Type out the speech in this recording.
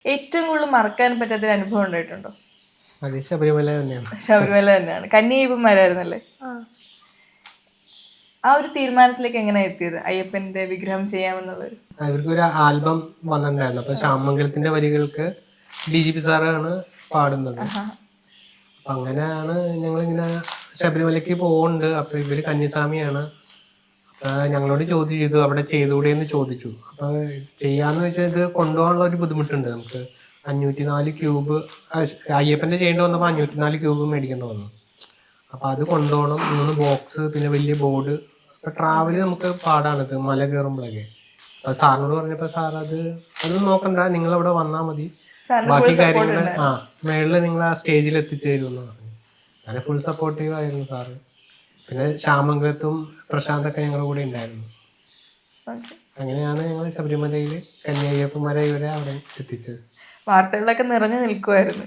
ഏറ്റവും കൂടുതൽ മറക്കാൻ പറ്റാത്തൊരു അനുഭവം ഉണ്ടായിട്ടുണ്ടോ? അത് ശബരിമല തന്നെയാണ്. ശബരിമല തന്നെയാണ്. കന്യായപ്പന്മാരായിരുന്നല്ലേ? ആ ഒരു തീരുമാനത്തിലേക്ക് എങ്ങനെ എത്തിയത്, അയ്യപ്പന്റെ വിഗ്രഹം ചെയ്യാമെന്നുള്ളത്? അവർക്കൊരു ആൽബം വന്നിട്ടുണ്ടായിരുന്നു. അപ്പൊ ശ്യാമംഗലത്തിന്റെ വരികൾക്ക് DGP സാറാണ് പാടുന്നത്. അപ്പൊ അങ്ങനെയാണ് ഞങ്ങളിങ്ങനെ ശബരിമലയ്ക്ക് പോകുന്നുണ്ട്. അപ്പൊ ഇവര് കന്യാസ്വാമിയാണ്. ഞങ്ങളോട് ചെയ്തു അവിടെ ചെയ്തുകൂടെ എന്ന് ചോദിച്ചു. അപ്പൊ ചെയ്യാന്ന് വെച്ചാൽ ഇത് കൊണ്ടുപോകാനുള്ള ഒരു ബുദ്ധിമുട്ടുണ്ട്. നമുക്ക് 504 ക്യൂബ് അയ്യപ്പന്റെ ചെയ്യേണ്ടി വന്നപ്പോൾ 504 ക്യൂബ് മേടിക്കേണ്ടി വന്നു. അപ്പൊ അത് കൊണ്ടുപോകണം. 3 ബോക്സ്, പിന്നെ വലിയ ബോർഡ്. അപ്പൊ ട്രാവല് നമുക്ക് പാടാണിത്, മല കയറുമ്പോഴൊക്കെ. അപ്പൊ സാറിനോട് പറഞ്ഞപ്പോ സാർ അതൊന്നും നോക്കണ്ട, നിങ്ങൾ അവിടെ വന്നാൽ മതി, ബാക്കി കാര്യങ്ങള് മേളില് നിങ്ങൾ ആ സ്റ്റേജിൽ എത്തിച്ചു തരുമെന്ന് പറഞ്ഞു. അങ്ങനെ ഫുൾ സപ്പോർട്ടീവ് ആയിരുന്നു സാറ്. പിന്നെ ശ്യാമംഗലത്തും പ്രശാന്തൊക്കെ ഞങ്ങളുടെ കൂടെ ഉണ്ടായിരുന്നു. അങ്ങനെയാണ് ഞങ്ങൾ ശബരിമലയിൽ കന്യായ്യപ്പന്മാരെ ഇവരെ അവിടെ എത്തിച്ചത്. വാർത്തകളിലൊക്കെ നിറഞ്ഞു നിൽക്കുമായിരുന്നു.